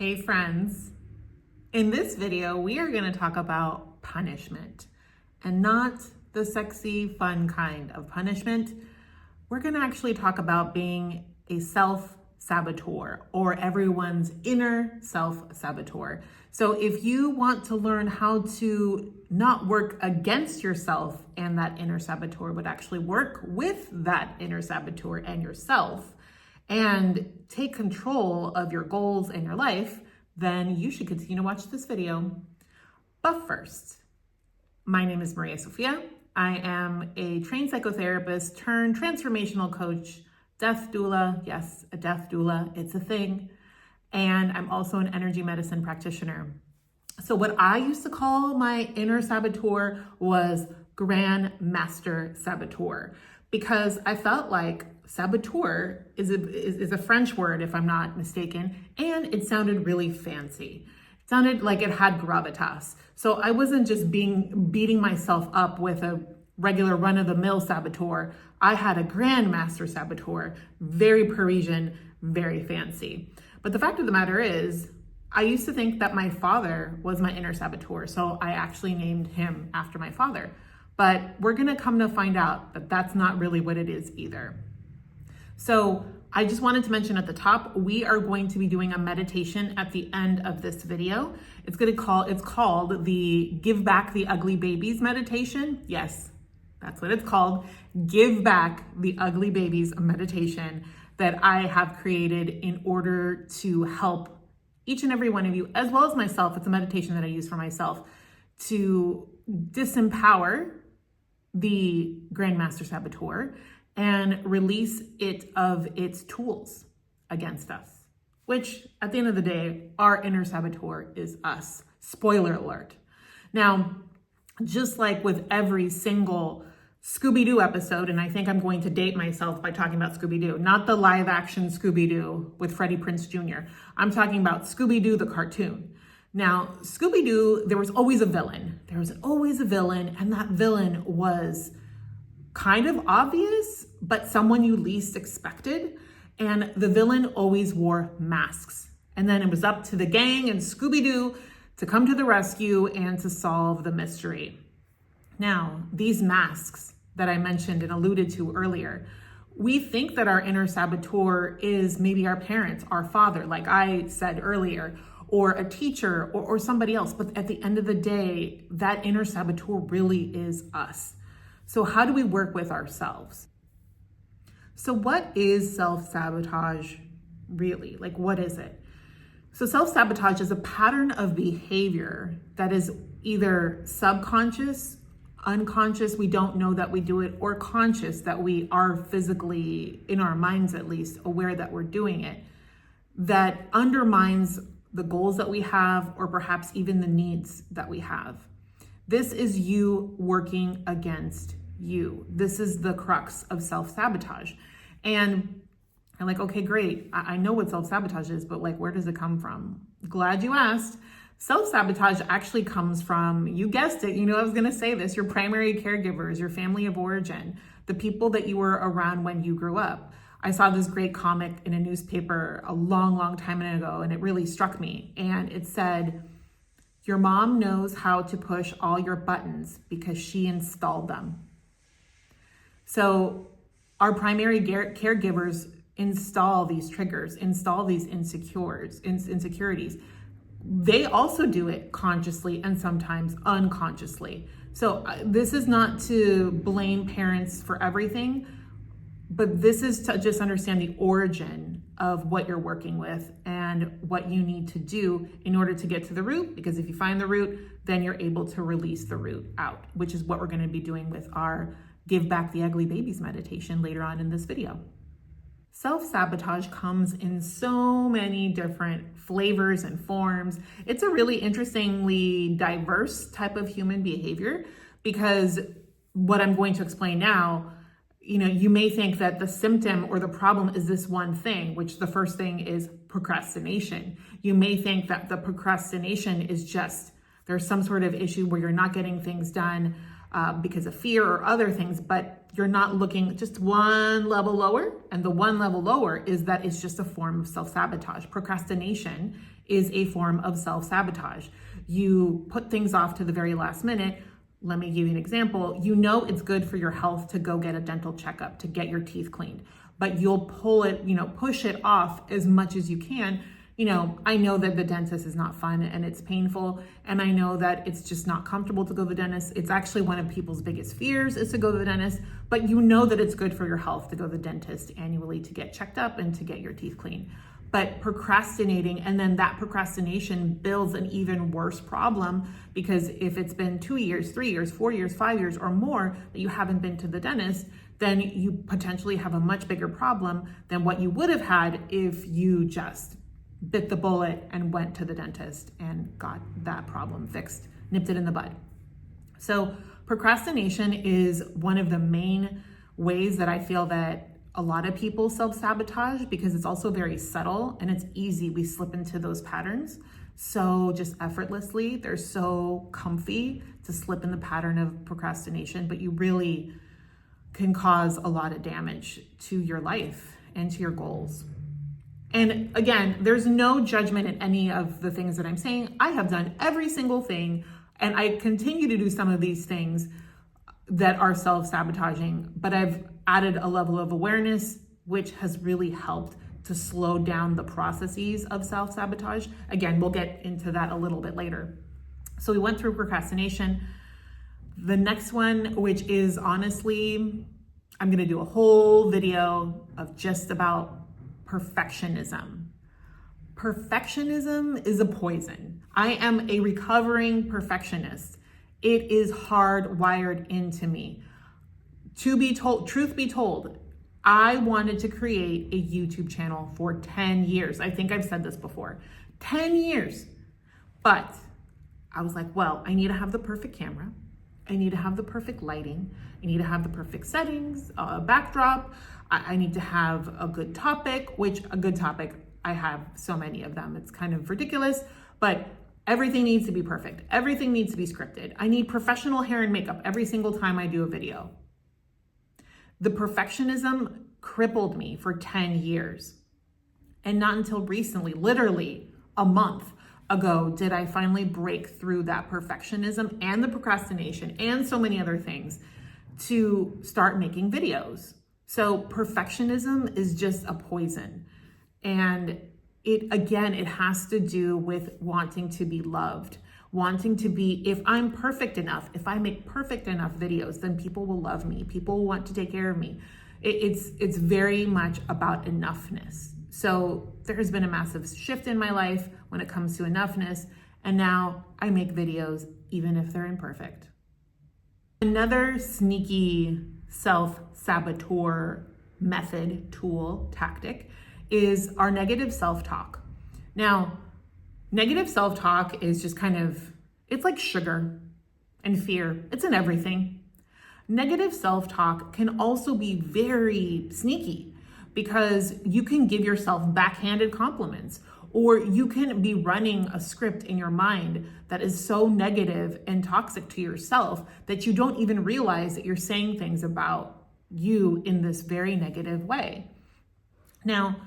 Hey friends, in this video, we are going to talk about punishment and not the sexy, fun kind of punishment. We're going to actually talk about being a self-saboteur or everyone's inner self-saboteur. So if you want to learn how to not work against yourself and that inner saboteur, but actually work with that inner saboteur and yourself, and take control of your goals and your life, then you should continue to watch this video. But first, my name is Maria Sofia. I am a trained psychotherapist turned transformational coach, death doula. Yes, a death doula, it's a thing. And I'm also an energy medicine practitioner. So what I used to call my inner saboteur was Grand Master Saboteur, because I felt like saboteur is a French word, if I'm not mistaken, and it sounded really fancy. It sounded like it had gravitas. So I wasn't just beating myself up with a regular run-of-the-mill saboteur. I had a Grand Master Saboteur, very Parisian, very fancy. But the fact of the matter is, I used to think that my father was my inner saboteur, so I actually named him after my father. But we're gonna come to find out that that's not really what it is either. So I just wanted to mention at the top, we are going to be doing a meditation at the end of this video. It's called the Give Back the Ugly Babies meditation. Yes, that's what it's called. Give Back the Ugly Babies meditation that I have created in order to help each and every one of you, as well as myself. It's a meditation that I use for myself to disempower the Grand Master Saboteur and release it of its tools against us, which at the end of the day, our inner saboteur is us. Spoiler alert. Now, just like with every single Scooby-Doo episode, and I think I'm going to date myself by talking about Scooby-Doo, not the live action Scooby-Doo with Freddie Prinze Jr. I'm talking about Scooby-Doo, the cartoon. Now, Scooby-Doo, there was always a villain. There was always a villain, and that villain was kind of obvious, but someone you least expected. And the villain always wore masks. And then it was up to the gang and Scooby-Doo to come to the rescue and to solve the mystery. Now, these masks that I mentioned and alluded to earlier, we think that our inner saboteur is maybe our parents, our father, like I said earlier, or a teacher or somebody else. But at the end of the day, that inner saboteur really is us. So how do we work with ourselves? So what is self-sabotage really? Like, what is it? So self-sabotage is a pattern of behavior that is either subconscious, unconscious, we don't know that we do it, or conscious, that we are physically, in our minds at least, aware that we're doing it, that undermines the goals that we have, or perhaps even the needs that we have. This is you working against you. This is the crux of self-sabotage. And I'm like, okay, great. I know what self-sabotage is, but like, where does it come from? Glad you asked. Self-sabotage actually comes from, you guessed it, you know I was gonna say this, your primary caregivers, your family of origin, the people that you were around when you grew up. I saw this great comic in a newspaper a long, long time ago, and it really struck me. And it said, your mom knows how to push all your buttons because she installed them. So our primary caregivers install these triggers, install these insecurities. They also do it consciously and sometimes unconsciously. So this is not to blame parents for everything, but this is to just understand the origin of what you're working with and what you need to do in order to get to the root, because if you find the root, then you're able to release the root out, which is what we're going to be doing with our Give Back the Ugly Babies meditation later on in this video. Self-sabotage comes in so many different flavors and forms. It's a really interestingly diverse type of human behavior, because what I'm going to explain now, you may think that the symptom or the problem is this one thing, which the first thing is procrastination. You may think that the procrastination is just, there's some sort of issue where you're not getting things done. because of fear or other things, but you're not looking just one level lower. And the one level lower is that it's just a form of self-sabotage. Procrastination is a form of self-sabotage. You put things off to the very last minute. Let me give you an example. You know it's good for your health to go get a dental checkup, to get your teeth cleaned, but you'll push it off as much as you can. I know that the dentist is not fun and it's painful, and I know that it's just not comfortable to go to the dentist. It's actually one of people's biggest fears is to go to the dentist, but you know that it's good for your health to go to the dentist annually to get checked up and to get your teeth cleaned. But procrastinating, and then that procrastination builds an even worse problem, because if it's been 2 years, 3 years, 4 years, 5 years or more that you haven't been to the dentist, then you potentially have a much bigger problem than what you would have had if you just bit the bullet and went to the dentist and got that problem fixed, nipped it in the bud. So procrastination is one of the main ways that I feel that a lot of people self-sabotage, because it's also very subtle and it's easy. We slip into those patterns so just effortlessly. They're so comfy to slip in the pattern of procrastination, but you really can cause a lot of damage to your life and to your goals. And again, there's no judgment in any of the things that I'm saying. I have done every single thing, and I continue to do some of these things that are self-sabotaging, but I've added a level of awareness, which has really helped to slow down the processes of self-sabotage. Again, we'll get into that a little bit later. So we went through procrastination. The next one, which is honestly, I'm gonna do a whole video of just about perfectionism. Perfectionism is a poison. I am a recovering perfectionist. It is hardwired into me. Truth be told, I wanted to create a YouTube channel for 10 years. I think I've said this before, 10 years. But I was like, well, I need to have the perfect camera. I need to have the perfect lighting. I need to have the perfect settings, backdrop. I need to have a good topic, which a good topic, I have so many of them. It's kind of ridiculous, but everything needs to be perfect. Everything needs to be scripted. I need professional hair and makeup every single time I do a video. The perfectionism crippled me for 10 years. And not until recently, literally a month ago, did I finally break through that perfectionism and the procrastination and so many other things to start making videos. So perfectionism is just a poison. And it has to do with wanting to be loved, wanting to be, if I'm perfect enough, if I make perfect enough videos, then people will love me. People will want to take care of me. It's very much about enoughness. So there has been a massive shift in my life when it comes to enoughness. And now I make videos, even if they're imperfect. Another sneaky self-saboteur method, tool, tactic is our negative self-talk. Now, negative self-talk is just it's like sugar and fear. It's in everything. Negative self-talk can also be very sneaky, because you can give yourself backhanded compliments, or you can be running a script in your mind that is so negative and toxic to yourself that you don't even realize that you're saying things about you in this very negative way. Now,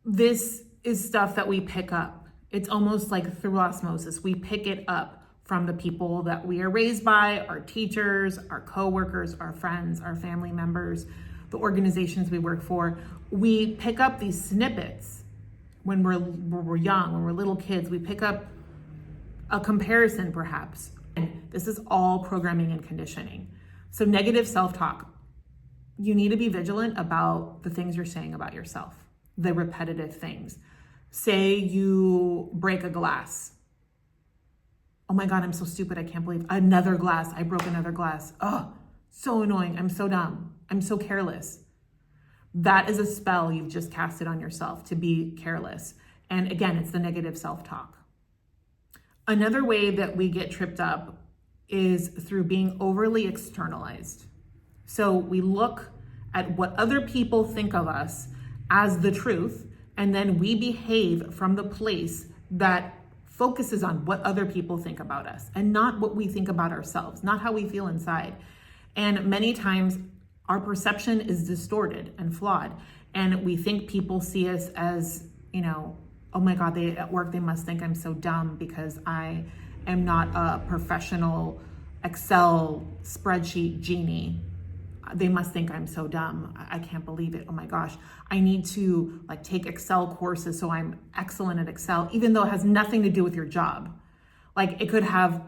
this is stuff that we pick up. It's almost like through osmosis. We pick it up from the people that we are raised by, our teachers, our coworkers, our friends, our family members, the organizations we work for. We pick up these snippets when we're young, when we're little kids. We pick up a comparison perhaps. And this is all programming and conditioning. So negative self-talk. You need to be vigilant about the things you're saying about yourself, the repetitive things. Say you break a glass. Oh my God, I'm so stupid. I can't believe another glass. I broke another glass. Oh, so annoying. I'm so dumb. I'm so careless. That is a spell you've just casted on yourself, to be careless. And again, it's the negative self-talk. Another way that we get tripped up is through being overly externalized. So we look at what other people think of us as the truth, and then we behave from the place that focuses on what other people think about us and not what we think about ourselves, not how we feel inside. And many times our perception is distorted and flawed. And we think people see us as, oh my God, at work, they must think I'm so dumb because I am not a professional Excel spreadsheet genie. They must think I'm so dumb. I can't believe it. Oh my gosh. I need to take Excel courses so I'm excellent at Excel, even though it has nothing to do with your job. It could have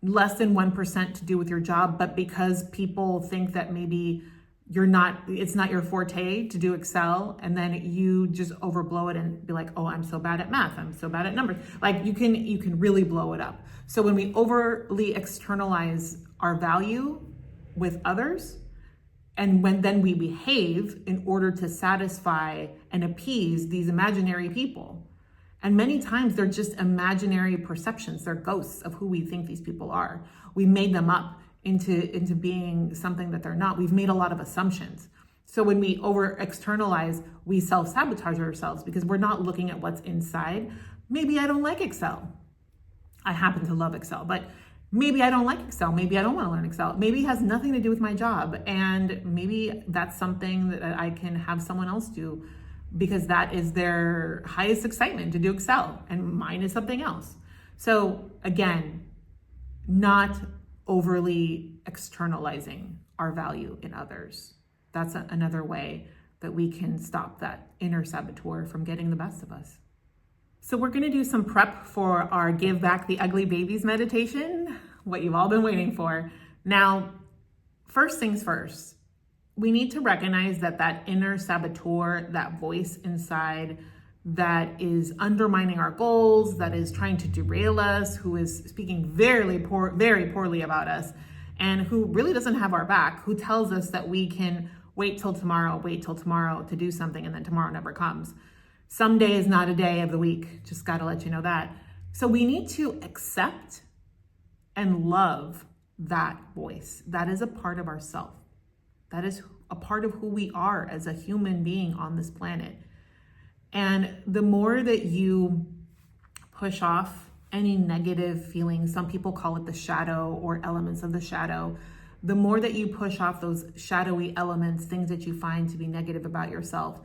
less than 1% to do with your job, but because people think that maybe it's not your forte to do Excel, and then you just overblow it and be like, oh, I'm so bad at math. I'm so bad at numbers. You can really blow it up. So when we overly externalize our value with others, and then we behave in order to satisfy and appease these imaginary people. And many times they're just imaginary perceptions. They're ghosts of who we think these people are. We made them up into being something that they're not. We've made a lot of assumptions. So when we over externalize, we self-sabotage ourselves because we're not looking at what's inside. Maybe I don't like Excel. I happen to love Excel, but maybe I don't like Excel. Maybe I don't want to learn Excel. Maybe it has nothing to do with my job. And maybe that's something that I can have someone else do because that is their highest excitement, to do Excel, and mine is something else. So again, not overly externalizing our value in others. That's another way that we can stop that inner saboteur from getting the best of us. So we're going to do some prep for our Give Back the Ugly Babies meditation, what you've all been waiting for. Now, first things first, we need to recognize that inner saboteur, that voice inside that is undermining our goals, that is trying to derail us, who is speaking very poorly about us, and who really doesn't have our back, who tells us that we can wait till tomorrow to do something, and then tomorrow never comes. Someday is not a day of the week. Just got to let you know that. So we need to accept and love that voice. That is a part of ourself. That is a part of who we are as a human being on this planet. And the more that you push off any negative feelings, some people call it the shadow or elements of the shadow, the more that you push off those shadowy elements, things that you find to be negative about yourself,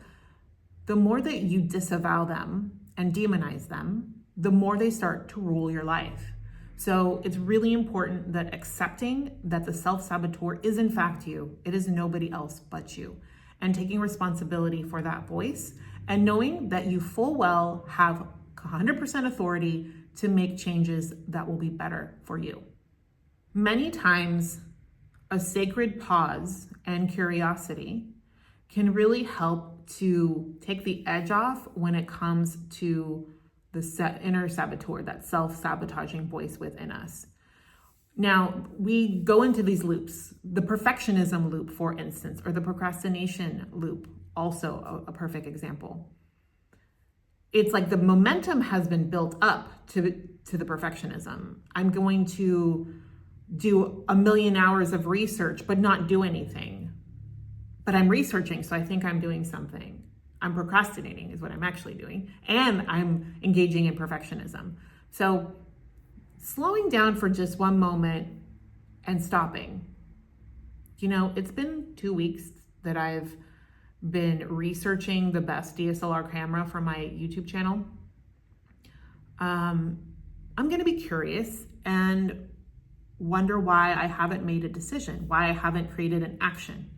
the more that you disavow them and demonize them, the more they start to rule your life. So it's really important that accepting that the self-saboteur is in fact you. It is nobody else but you. And taking responsibility for that voice and knowing that you full well have 100% authority to make changes that will be better for you. Many times, a sacred pause and curiosity can really help to take the edge off when it comes to the inner saboteur, that self-sabotaging voice within us. Now, we go into these loops, the perfectionism loop, for instance, or the procrastination loop, also a perfect example. It's like the momentum has been built up to the perfectionism. I'm going to do 1 million hours of research, but not do anything. But I'm researching, so I think I'm doing something. I'm procrastinating is what I'm actually doing. And I'm engaging in perfectionism. So slowing down for just one moment and stopping. It's been 2 weeks that I've been researching the best DSLR camera for my YouTube channel. I'm going to be curious and wonder why I haven't made a decision, why I haven't created an action.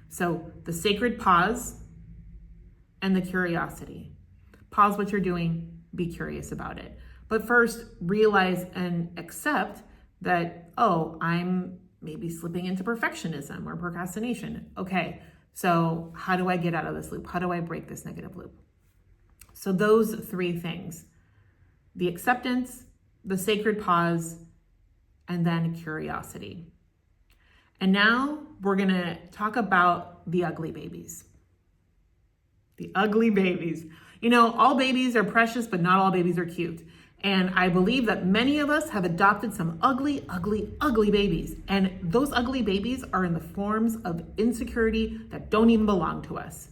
So the sacred pause and the curiosity. Pause what you're doing, be curious about it. But first, realize and accept that, oh, I'm maybe slipping into perfectionism or procrastination. Okay, so how do I get out of this loop? How do I break this negative loop? So those 3 things, the acceptance, the sacred pause, and then curiosity. And now we're gonna talk about the ugly babies. The ugly babies. All babies are precious, but not all babies are cute. And I believe that many of us have adopted some ugly, ugly, ugly babies. And those ugly babies are in the forms of insecurity that don't even belong to us.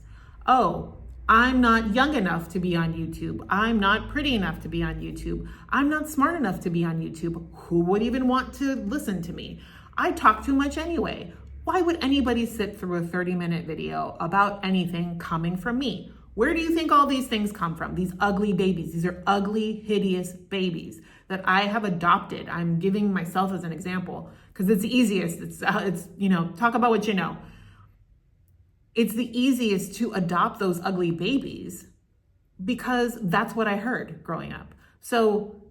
Oh, I'm not young enough to be on YouTube. I'm not pretty enough to be on YouTube. I'm not smart enough to be on YouTube. Who would even want to listen to me? I talk too much anyway. Why would anybody sit through a 30-minute video about anything coming from me? Where do you think all these things come from? These ugly babies. These are ugly, hideous babies that I have adopted. I'm giving myself as an example because it's the easiest. It's talk about what you know. It's the easiest to adopt those ugly babies because that's what I heard growing up. So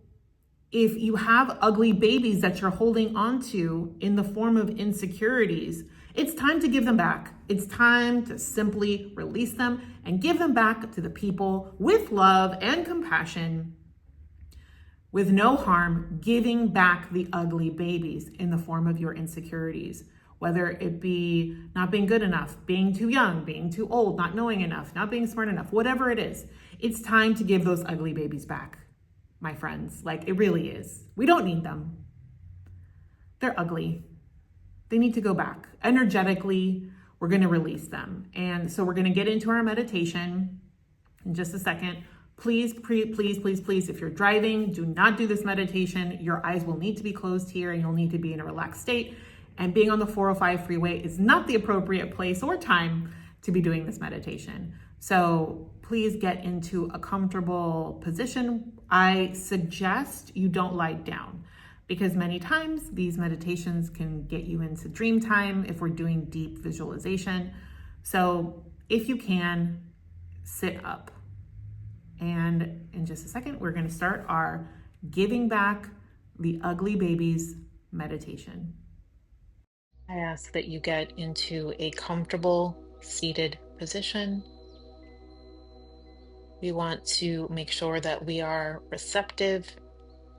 if you have ugly babies that you're holding onto in the form of insecurities, it's time to give them back. It's time to simply release them and give them back to the people with love and compassion, with no harm, giving back the ugly babies in the form of your insecurities. Whether it be not being good enough, being too young, being too old, not knowing enough, not being smart enough, whatever it is, it's time to give those ugly babies back, my friends. Like, it really is. We don't need them. They're ugly. They need to go back. Energetically, we're going to release them. And so we're going to get into our meditation in just a second. Please, if you're driving, do not do this meditation. Your eyes will need to be closed here and you'll need to be in a relaxed state. And being on the 405 freeway is not the appropriate place or time to be doing this meditation. So please get into a comfortable position. I suggest you don't lie down because many times these meditations can get you into dream time if we're doing deep visualization. So if you can, sit up. And in just a second, we're going to start our Giving Back the Ugly Babies meditation. I ask that you get into a comfortable seated position. We want to make sure that we are receptive,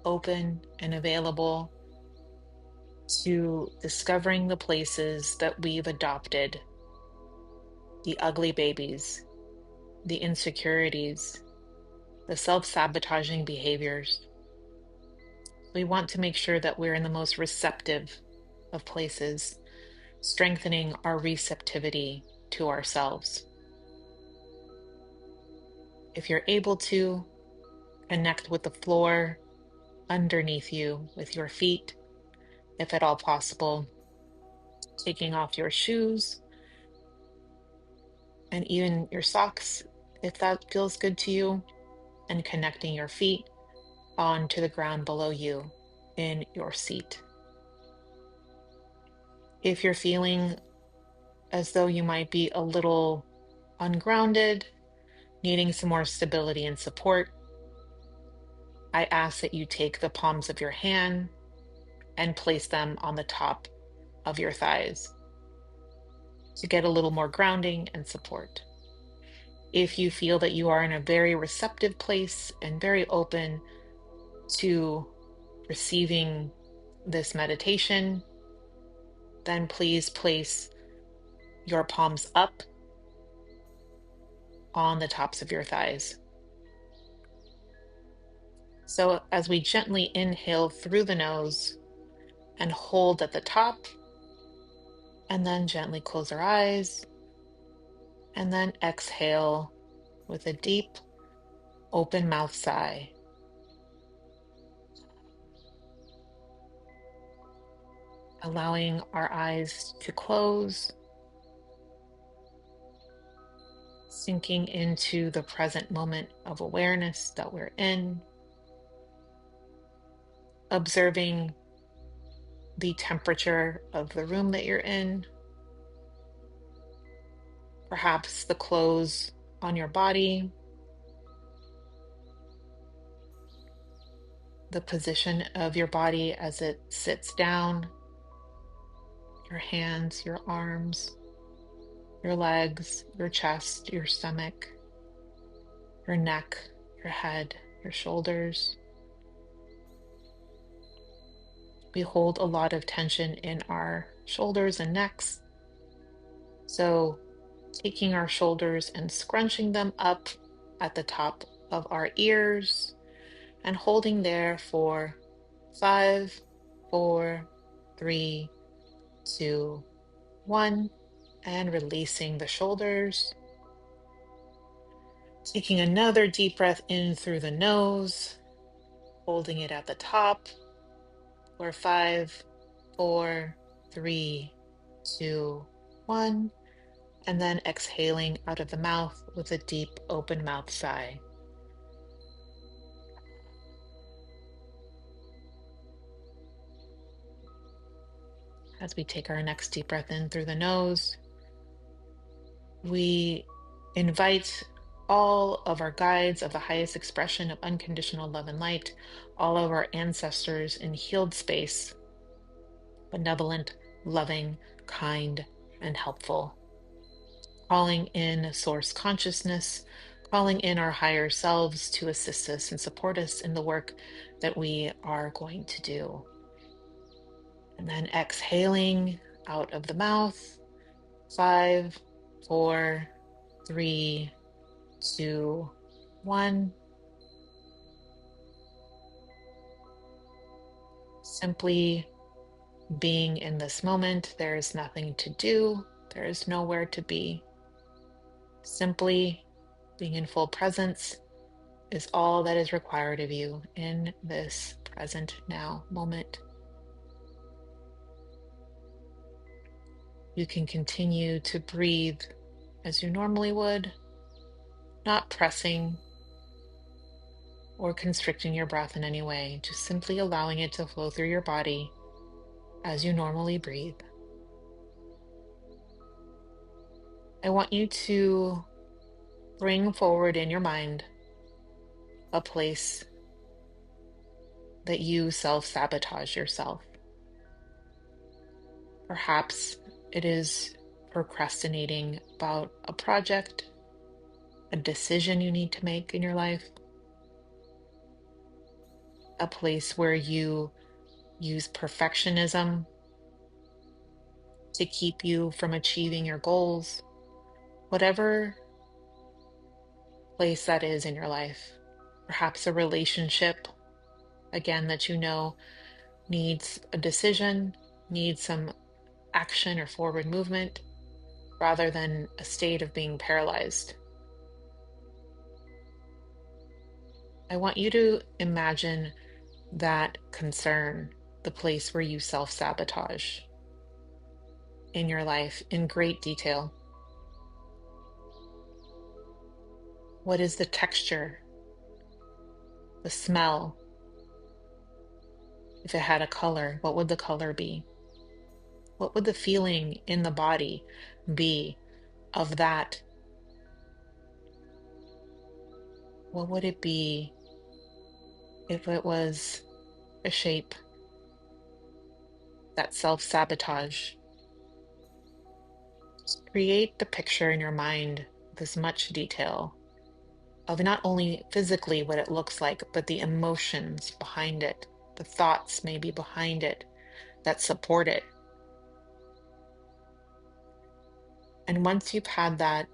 open, and available to discovering the places that we've adopted, the ugly babies, the insecurities, the self-sabotaging behaviors. We want to make sure that we're in the most receptive of places, strengthening our receptivity to ourselves. If you're able to, connect with the floor underneath you with your feet, if at all possible, taking off your shoes and even your socks, if that feels good to you, and connecting your feet onto the ground below you in your seat. If you're feeling as though you might be a little ungrounded, needing some more stability and support, I ask that you take the palms of your hand and place them on the top of your thighs to get a little more grounding and support. If you feel that you are in a very receptive place and very open to receiving this meditation, then please place your palms up on the tops of your thighs. So as we gently inhale through the nose and hold at the top, and then gently close our eyes, and then exhale with a deep, open mouth sigh. Allowing our eyes to close, sinking into the present moment of awareness that we're in, observing the temperature of the room that you're in, perhaps the clothes on your body, the position of your body as it sits down, your hands, your arms, your legs, your chest, your stomach, your neck, your head, your shoulders. We hold a lot of tension in our shoulders and necks. So taking our shoulders and scrunching them up at the top of our ears and holding there for 5, 4, 3, 2, 1, and releasing the shoulders. Taking another deep breath in through the nose, holding it at the top for 5, 4, 3, 2, 1, and then exhaling out of the mouth with a deep open mouth sigh. As we take our next deep breath in through the nose, we invite all of our guides of the highest expression of unconditional love and light, all of our ancestors in healed space, benevolent, loving, kind, and helpful. Calling in source consciousness, calling in our higher selves to assist us and support us in the work that we are going to do. And then exhaling out of the mouth, 5, 4, 3, 2, 1. Simply being in this moment. There is nothing to do. There is nowhere to be. Simply being in full presence is all that is required of you in this present now moment. You can continue to breathe as you normally would, not pressing or constricting your breath in any way, just simply allowing it to flow through your body as you normally breathe. I want you to bring forward in your mind a place that you self-sabotage yourself. Perhaps it is procrastinating about a project, a decision you need to make in your life, a place where you use perfectionism to keep you from achieving your goals, whatever place that is in your life. Perhaps a relationship, again, that you know needs a decision, needs some action or forward movement, rather than a state of being paralyzed. I want you to imagine that concern, the place where you self-sabotage in your life in great detail. What is the texture, the smell? If it had a color, what would the color be? What would the feeling in the body be of that? What would it be if it was a shape, that self-sabotage? Create the picture in your mind with as much detail of not only physically what it looks like, but the emotions behind it, the thoughts maybe behind it that support it. And once you've had that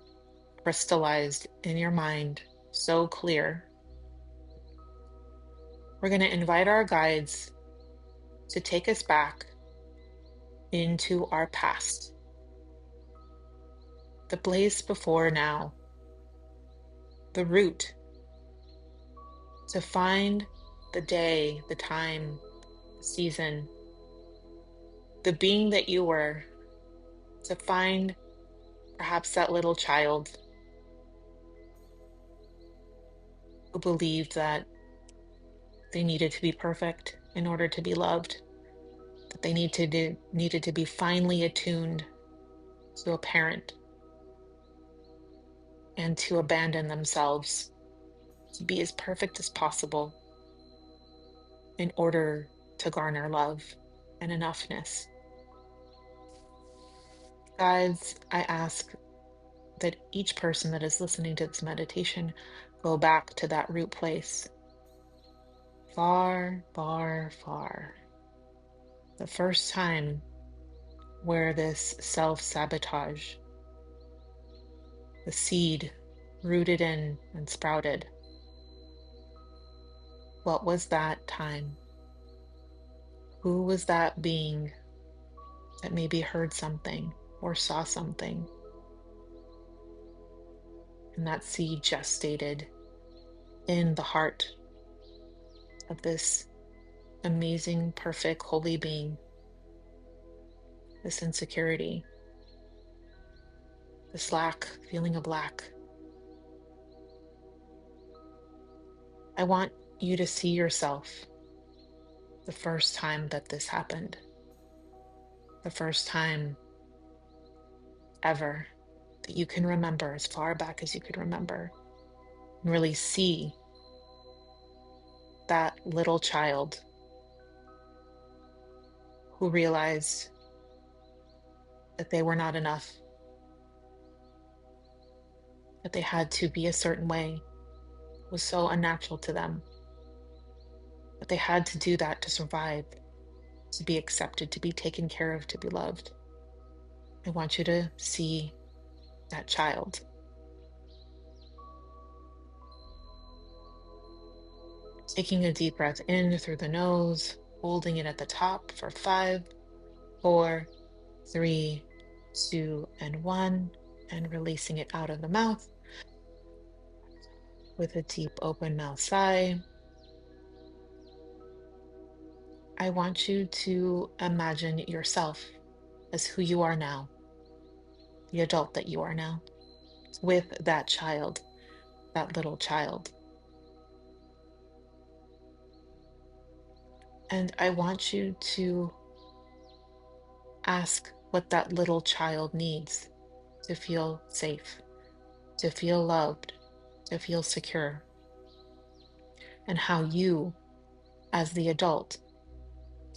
crystallized in your mind, so clear, we're going to invite our guides to take us back into our past, the place before now, the root, to find the day, the time, the season, the being that you were, to find perhaps that little child who believed that they needed to be perfect in order to be loved, that they needed to be finely attuned to a parent and to abandon themselves to be as perfect as possible in order to garner love and enoughness. Guides, I ask that each person that is listening to this meditation go back to that root place, far, far, far. The first time where this self-sabotage, the seed rooted in and sprouted. What was that time? Who was that being that maybe heard something or saw something And that seed gestated in the heart of this amazing, perfect, holy being, this insecurity, this feeling of lack. I want you to see yourself the first time that this happened, the first time ever that you can remember, as far back as you could remember, and really see that little child who realized that they were not enough, that they had to be a certain way, was so unnatural to them, that they had to do that to survive, to be accepted, to be taken care of, to be loved. I want you to see that child. Taking a deep breath in through the nose, holding it at the top for 5, 4, 3, 2, and 1, and releasing it out of the mouth with a deep open mouth sigh. I want you to imagine yourself as who you are now, the adult that you are now, with that child, that little child. And I want you to ask what that little child needs to feel safe, to feel loved, to feel secure, and how you, as the adult,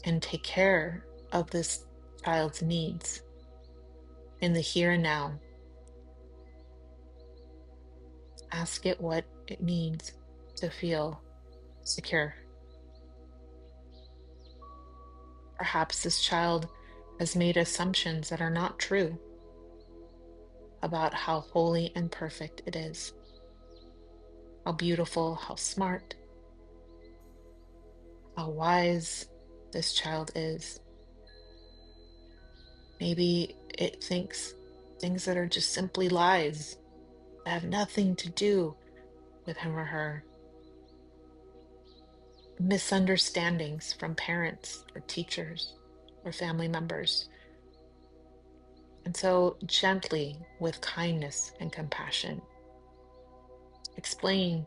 can take care of this child's needs in the here and now. Ask it what it needs to feel secure. Perhaps this child has made assumptions that are not true about how holy and perfect it is, how beautiful, how smart, how wise this child is. Maybe it thinks things that are just simply lies that have nothing to do with him or her. Misunderstandings from parents or teachers or family members. And so, gently, with kindness and compassion, explain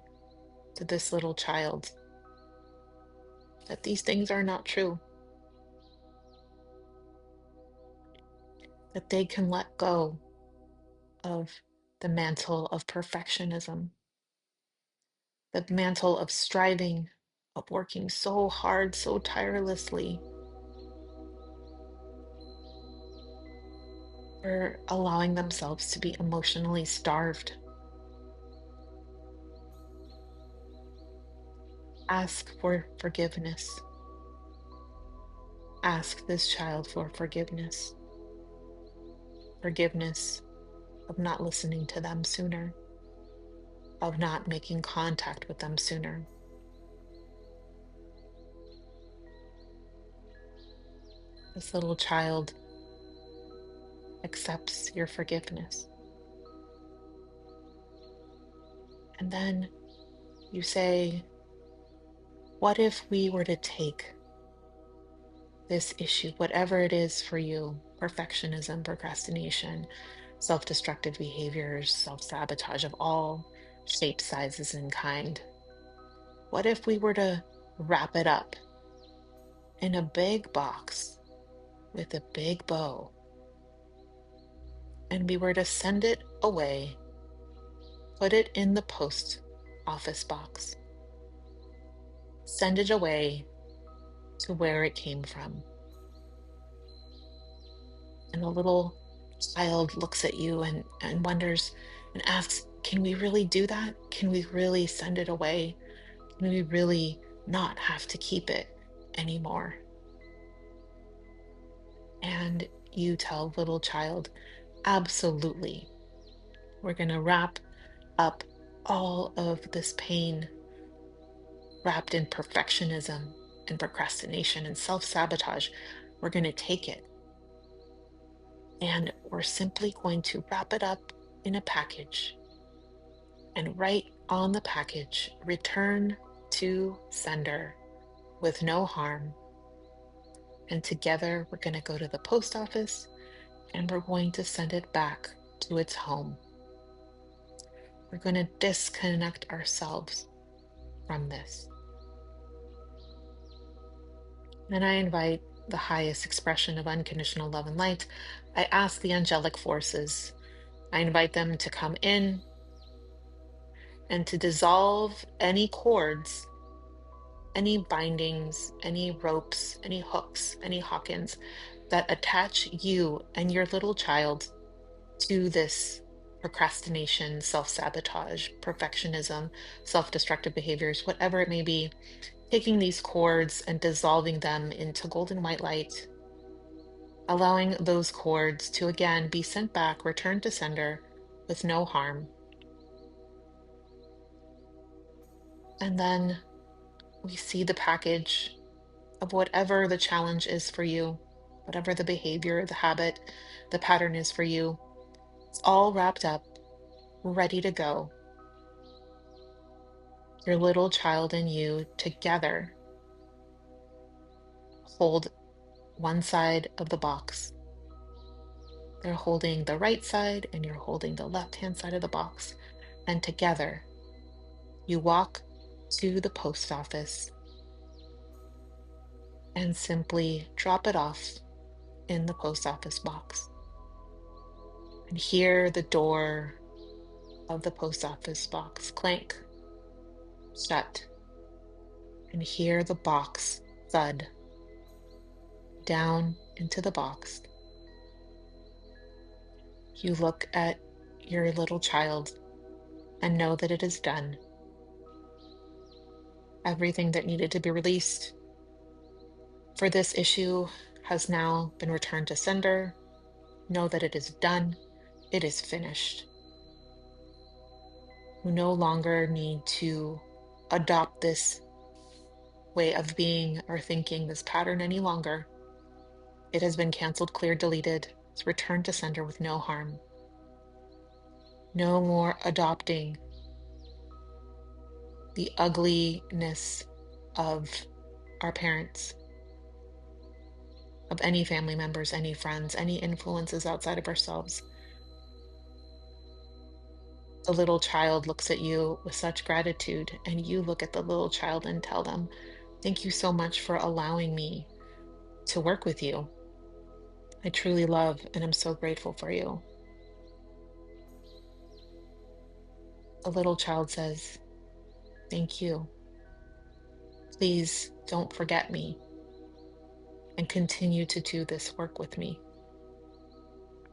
to this little child that these things are not true, that they can let go of the mantle of perfectionism, the mantle of striving, of working so hard, so tirelessly, for allowing themselves to be emotionally starved. Ask for forgiveness. Ask this child for forgiveness. Forgiveness of not listening to them sooner, of not making contact with them sooner. This little child accepts your forgiveness. And then you say, what if we were to take this issue, whatever it is for you, perfectionism, procrastination, self-destructive behaviors, self-sabotage of all shapes, sizes, and kind. What if we were to wrap it up in a big box with a big bow, and we were to send it away, put it in the post office box, send it away to where it came from? And the little child looks at you and wonders and asks, can we really do that? Can we really send it away? Can we really not have to keep it anymore? And you tell little child, absolutely. We're going to wrap up all of this pain wrapped in perfectionism and procrastination and self-sabotage. We're going to take it and we're simply going to wrap it up in a package and write on the package, return to sender with no harm. And together we're going to go to the post office and we're going to send it back to its home. We're going to disconnect ourselves from this. And I invite the highest expression of unconditional love and light. I ask the angelic forces, I invite them to come in and to dissolve any cords, any bindings, any ropes, any hooks, any Hawkins that attach you and your little child to this procrastination, self-sabotage, perfectionism, self-destructive behaviors, whatever it may be, taking these cords and dissolving them into golden white light, allowing those cords to again be sent back, returned to sender with no harm. And then we see the package of whatever the challenge is for you, whatever the behavior, the habit, the pattern is for you. It's all wrapped up, ready to go. Your little child and you together hold one side of the box. They're holding the right side and you're holding the left-hand side of the box. And together you walk to the post office and simply drop it off in the post office box. And hear the door of the post office box clank shut, and hear the box thud down into the box. You look at your little child and know that it is done. Everything that needed to be released for this issue has now been returned to sender. Know that it is done. It is finished. You no longer need to adopt this way of being or thinking, this pattern any longer. It has been canceled, cleared, deleted. It's returned to sender with no harm. No more adopting the ugliness of our parents, of any family members, any friends, any influences outside of ourselves. The little child looks at you with such gratitude, and you look at the little child and tell them, "Thank you so much for allowing me to work with you. I truly love and I'm so grateful for you." The little child says, "Thank you. Please don't forget me and continue to do this work with me.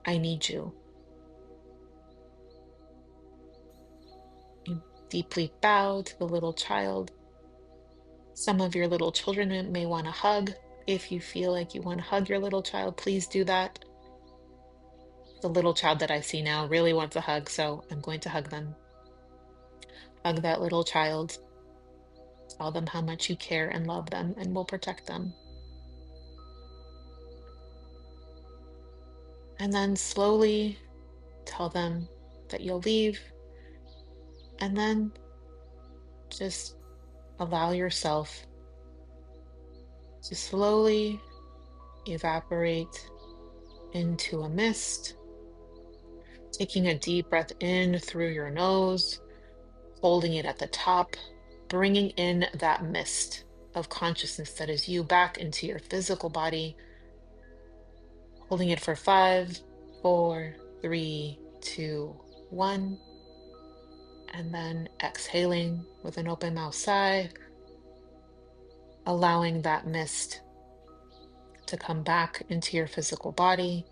I need you." You deeply bow to the little child. Some of your little children may want to hug. If you feel like you want to hug your little child, please do that. The little child that I see now really wants a hug, so I'm going to hug them. Hug that little child. Tell them how much you care and love them and will protect them. And then slowly tell them that you'll leave. And then just allow yourself to slowly evaporate into a mist, taking a deep breath in through your nose, holding it at the top, bringing in that mist of consciousness that is you back into your physical body, holding it for 5, 4, 3, 2, 1, and then exhaling with an open mouth sigh, allowing that mist to come back into your physical body,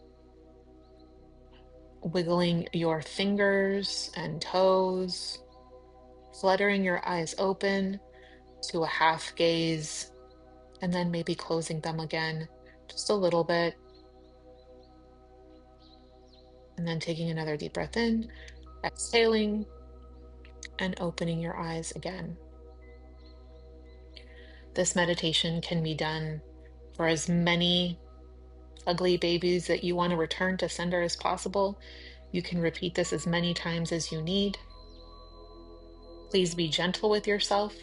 wiggling your fingers and toes, fluttering your eyes open to a half gaze, and then maybe closing them again just a little bit. And then taking another deep breath in, exhaling, and opening your eyes again. This meditation can be done for as many ugly babies that you want to return to sender as possible. You can repeat this as many times as you need. Please be gentle with yourself.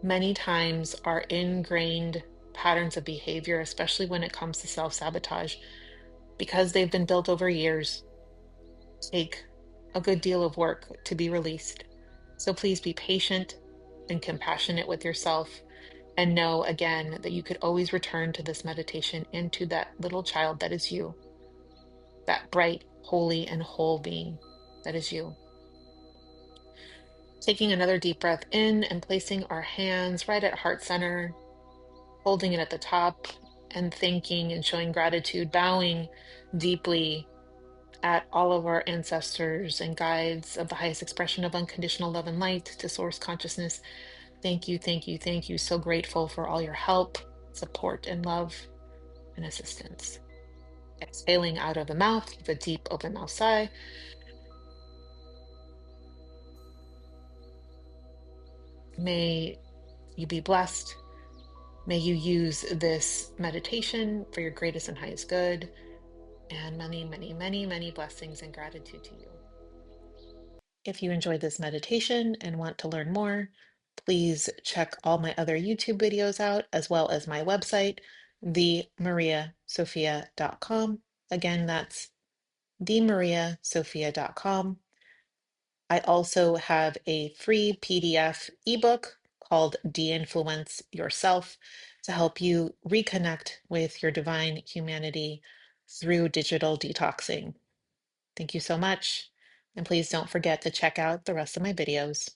Many times, our ingrained patterns of behavior, especially when it comes to self-sabotage, because they've been built over years, take a good deal of work to be released. So please be patient and compassionate with yourself, and know again that you could always return to this meditation into that little child that is you, that bright, holy, and whole being that is you. Taking another deep breath in and placing our hands right at heart center, holding it at the top, and thanking and showing gratitude, bowing deeply at all of our ancestors and guides of the highest expression of unconditional love and light to source consciousness. Thank you, thank you, thank you. So grateful for all your help, support, and love and assistance. Exhaling out of the mouth with a deep open mouth sigh. May you be blessed. May you use this meditation for your greatest and highest good. And many, many, many, many blessings and gratitude to you. If you enjoyed this meditation and want to learn more, please check all my other YouTube videos out, as well as my website, themariasophia.com. Again, that's themariasophia.com. I also have a free PDF ebook called De-Influence Yourself to help you reconnect with your divine humanity through digital detoxing. Thank you so much. And please don't forget to check out the rest of my videos.